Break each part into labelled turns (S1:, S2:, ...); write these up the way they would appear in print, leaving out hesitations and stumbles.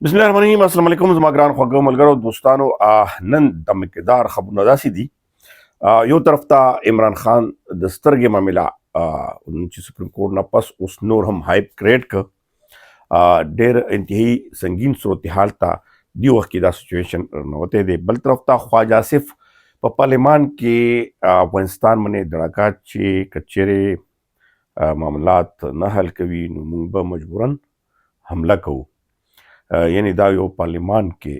S1: بسم الله الرحمن الرحیم. السلام علیکم زما ګران خوږو ملګرو دوستانو. نن د مقدار خبرونه داسې دي. یو طرف ته عمران خان د سترګې معامله چې سپریم کورټ نه پس اوس نور هم هایپ کریټ ک ډېر انتهایی سنگین صورتحال ته دی وخت کې دا سچویشن نوته دی. بل طرف ته خواجه آصف په پارلیمان کې افغانستان باندې دړکا چې کچېرې معاملات نه حل کوي نو موږ به مجبورن حمله کوو. یعنی دا یو پارلیمان کې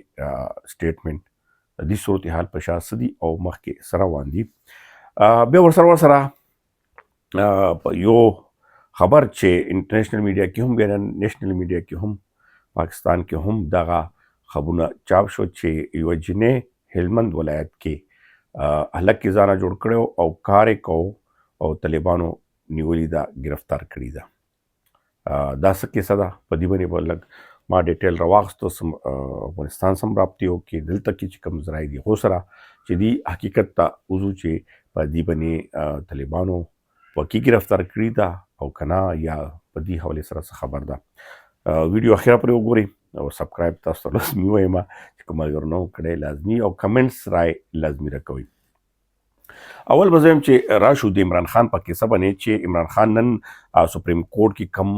S1: سټیټمنټ د دې صورتحال په شا څه دي او مخکې سره روان دي. بیا ورسره یو خبر چې انټرنیشنل میډیا کې هم بیا نیشنل میډیا کې هم پاکستان کې هم دغه خبرونه چاپ شو چې یوه جنۍ هلمند ولایت کې هلک کې ځانه جوړ کړی او کار یې کو او طالبانو نیولې ده، ګرفتار کړې ده. دا څه کیسه ده؟ په دې باندې به لږ ما ډیټیل راواخستو افغانستان سم رابطې وکړي دلته کې چې کوم ذرایع دي خو سره چې دی حقیقت ته وضو چې په دې باندې طالبانو واقعي ګرفتار کړي ده او که نه یا په دې حوالې سره څه خبر ده. ویډیو اخره پورې وګورئ او سبسکرایب تاسو ته لازمي وایم چې کوم ملګرو نه کړی لازمي او کمنټس رای لازمي راکوئ. اول به زه یم چې راشو د عمران خان په کیسه باندې چې عمران خان نن سپریم کورټ کې کم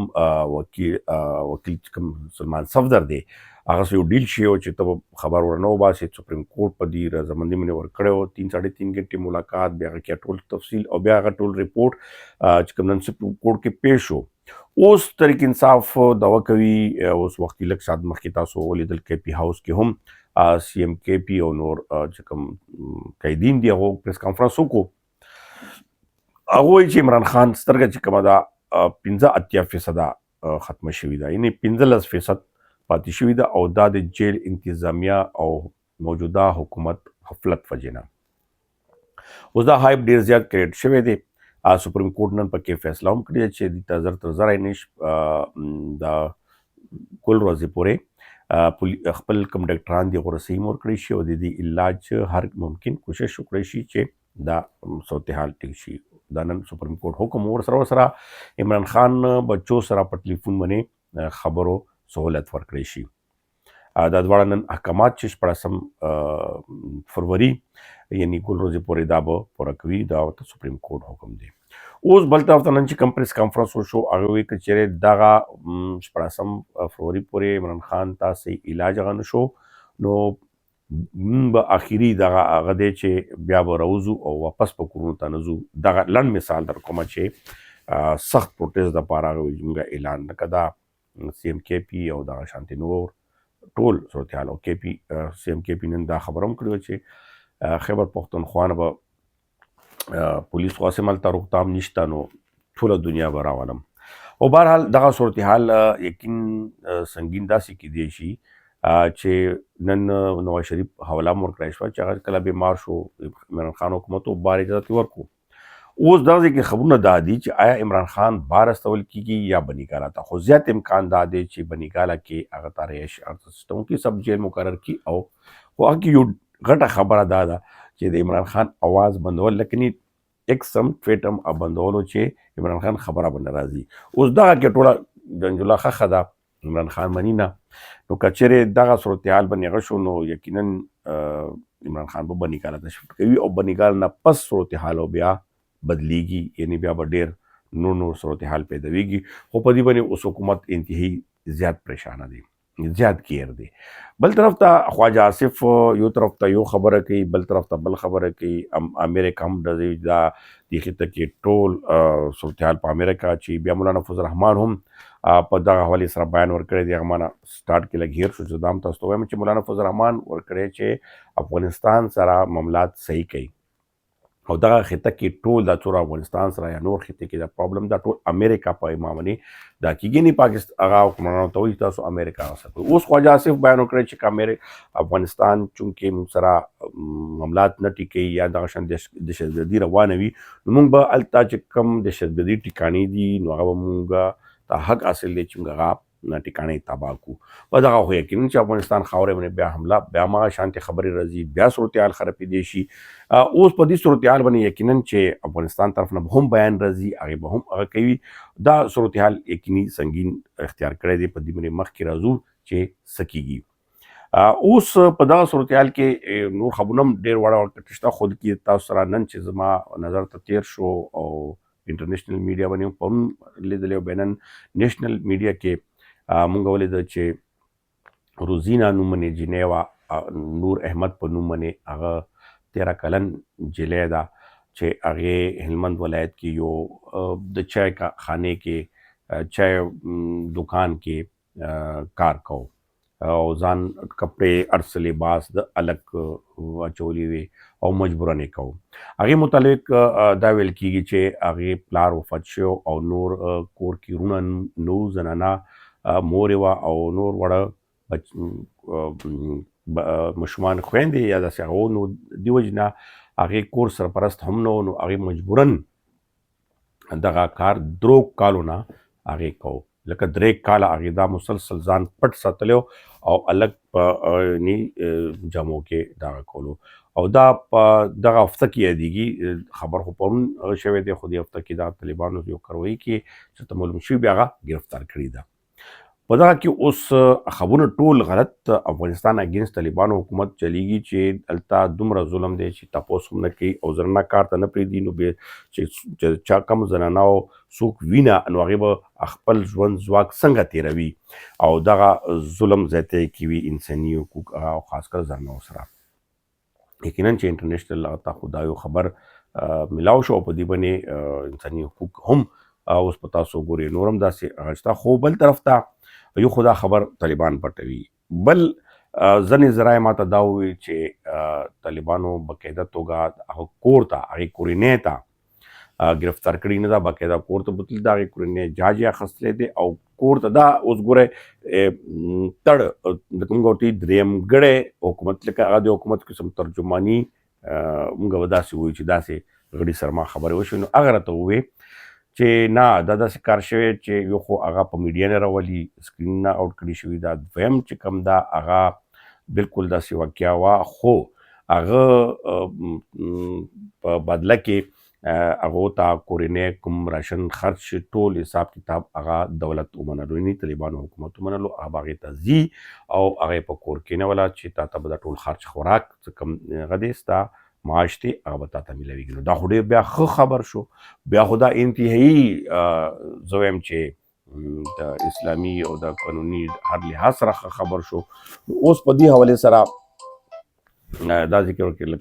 S1: وکیل کوم سلمان صفدر دی هغه یو ډیل شي او چې ته خبر ورنه وباسي سپریم کورټ په دې رضامندي باندې ورکړی و 3.5 غنټې ملاقات بیا هغه کې ټول تفصیل او بیا هغه ټول رپورټ چې کوم نن سپریم کورټ کې پیش شو. اوس تحریک انصاف دعوه کوي اوس وختي لږ ساعت مخکې تاسو ولیدل کې پی هاوس کې هم سی ایم کې پی او نور چې کوم قیدین دي هغه پریس کانفرنس وکړو. هغه وایي چې عمران خان سترګه چې کومه ده 85% ختمه شوې ده، یعنې 15% پاتې شوې ده او دا د جیل انتظامیه او موجوده حکومت غفلت وجې نه. اوس دا هایپ ډېر زیات کریټ شوی دی. سپریم کورټ نن پکې فیصله هم کړې ده چې د زر تر زره یې د کل ورځې پورې خپل کوم ډاکټران دي هغه رسۍ ورکړی شي او د دې علاج هر ممکن کوشش وکړی شي چې دا صورتحال ټیک شي. دا نن سپریم کورټ حکم ورسره عمران خان بچو سره په ټلیفون باندې خبرو سہولت ورکړی شي. دا دواړه نن احکامات چې 14 فروری یعنی ګل ورځې پورې دا به پوره کوي، دا ورته سپریم کورټ حکم دی. اوس بل طرف ته نن چې کوم پریس کانفرنس وشو هغه وایي که چېرې دغه 14 فروری پورې عمران خان ته صحیح علاج هغه نه شو نو به اخري دغه هغه دی چې بیا به راوځو او واپس په کورونو ته نه ځو. دغه لنډ مثال در کومه چې سخت پروټیست دپاره هغه وایي موږ اعلان نه که دا سی ایم کې پي او دغه شانتې نور ټول صورتحال او کې پي سی ایم کې پي نن دا خبره هم کړې وه چې خیبر پښتونخوا نه به پولیس خو هسې ملته روغتام نشته نو ټوله دنیا به راولم. او بهرحال دغه صورتحال یقین سنګین داسې کیدی شي چې نن نواز شریف حواله هم ورکړی شوه چې هغه کله بیمار شو عمران خان حکومت بار اجازت یې ورکړو. اوس دغه ځای کې خبرونه دا دي چې آیا عمران خان بار استول کیږي یا بنیګاله ته، خو زیات امکان دا دی چې بنیګاله کې هغه ته رهایش سیسټم کې سب جیل مقرر کړي او خو هغه کې یو غټه خبره دا ده چې د عمران خان اواز بندول لکنی ایک سم ټویټم بندولو چې عمران خان خبره باندې راځي. اوس دغه کې ټوله جنجوله ښه ده عمران خان مني نه نو که چېرې دغه صورتحال باندې هغه شو نو یقینا عمران خان به بنیګاله ته شفټ کوي او بنیګاله نه پس صورتحال بیا بدلیږي، یعنی بیا به ډېر نور صورتحال پیداویږي. خو په دې باندې اوس حکومت انتهایی زیات پریشانه دی، زیات کیر دی. بل طرف ته خواجه آصف یو طرف ته یو خبره کوي بل طرف ته بل خبره کوي. امریکا هم ډزې دا دې خطه کې ټول صورتحال په امریکا چې بیا مولانا فضل الرحمان هم په دغه حوالې سره بیان ورکړی دی. هغه مانه سټارټ کې لږ هیر شو چې دا هم تاسو ته وایم چې مولانا فضل الرحمان ورکړی چې افغانستان سره معاملات صحیح کوي او دغه خطه کې ټول دا څومره افغانستان سره یا نور خطې کې دا پرابلم دا ټول امریکا په باندې دا کېږي نه پاکستان هغه حکمرانانو ته وایي تاسو امریکا سره کوئ. اوس خواجه آصف بیان وکړی چې افغانستان چونکې موږ سره معاملات نه ټیکوي یا دغه شان دهشتګردي روانه وي نو موږ به هلته چې کوم دهشتګردي ټیکانې دي نو هغه به موږ ته حق حاصل دی چې موږ هغه ټیکانې تباه کړو. په دغه خو یقینا چې افغانستان خاورې باندې بیا حمله بیا ما شانتې خبرې راځي بیا صورتحال خرابېدی شي. اوس په دې صورتحال باندې یقینا چې افغانستان طرف نه به هم بیان راځي هغې به هم هغه کوي. دا صورتحال یقیني سنګین اختیار کړی دی. په دې باندې مخکې راځو چې سکیږي. اوس په دغه صورتحال کې نور خبرونه هم ډېر وړه شته، خو کې تاسو سره نن چې زما نظر ته تیر شو او انټرنیشنل میډیا باندې هم پرون لیدلی او بین نیشنل میډیا کې مونږ ولیده چې روزینا نوم باندې جینۍ وه، نور احمد په نوم باندې هغه 13 کلن جلی ده چې هغې هلمند ولایت کې یو د چای خانې کې چای دکان کې کار کو او ځان کپړې ارس لباس د الګ اچولي وي او مجبورن یې کو. هغې متعلق دا ویل کیږي چې هغې پلار وفات شو او نور کور کې رونه نو زنانه مور یې وه او نور وړه ماشومان خویندې یا داسې هغه نو دې وجې نه هغې کور سرپرست هم نه و، نو هغې مجبورن دغه کار 3 کالو نه هغې کو. لکه 3 کاله هغې دا مسلسل ځان پټ ساتلی او الګ په نی جامو کې دغه کولو او دا په دغه هفته کې یادېږي. خبر خو پرون شوی دی، خو دې هفته کې دا طالبانو یو کاروایي کې چې ته معلوم شوي بیا هغه ګرفتار کړي ده. په دغه کې اوس خبرونه ټول غلط افغانستان اګینسټ طالبانو حکومت چلیږي چې هلته دومره ظلم دی چې تپوس هم نه کوي او زنانه کار ته نه پرېږدي. نو چې چا کم زنانه او څوک وینه نو هغې به خپل ژوند ځواک څنګه تېروي او دغه ظلم زیاتی کوي انساني حقوق او خاص کر زنانو سره. یقینا چې انټرنیشنل ته خو دا یو خبر ملاو شو او په دې باندې انساني حقوق هم اوس په تاسو ګورئ نور هم داسې هغه شته. خو بل طرف ته یو خو دا خبر طالبان پټوي، بل ځینې ذرایع ماته دا وویل چې طالبانو باقاعده توګه هغه کور ته هغې کورنۍ ته ګرفتار کړي نه ده، باقاعده کور ته بوتلي ده، هغې کورنۍ جاج یې اخیستلی دی او کور ته دا اوس ګورئ تړ موږ ورته وایي درېیمګړی حکومت، لکه هغه د حکومت قسم ترجماني موږ به داسې وایو چې داسې غړي سره ما خبرې وشوې، نو هغه راته وویل چې نه دا داسې کار شوی چې یو خو هغه په میډیا نه راولي، سکرینونه آوټ کړي شوي ده، دویم چې کوم ده هغه بالکل داسې واقعه وه، خو هغه په بدله کې هغو ته کورنۍ کوم راشن خرچ ټول حساب کتاب هغه دولت ومنلو، یعنې طالبانو حکومت ومنلو، هغه به هغې ته ځي او هغه په کور کېنوله چې تا ته به دا ټول خرچ خوراک څه کوم هغه دی ستا معاش دی هغه به تا ته میلاویږي. نو دا خو ډېر بیا ښه خبر شو، بیا خو دا انتهایي زه وایم چې د اسلامي او د قانوني هر لحاظ سره ښه خبر شو. اوس په دې حوالې سره دا ذکر وکړي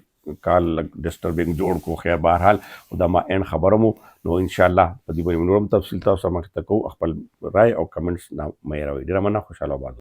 S1: کال لږ ډسټربینګ جوړ کړو، خیر بهرحال خو دا ما اینډ خبره مو، نو انشاءالله په دې باندې نور هم تفصیل تاسو سره مخې ته کوو. خپل رای او کمنټس نه مه هېروئ. ډېره مننه، خوشحاله وباد.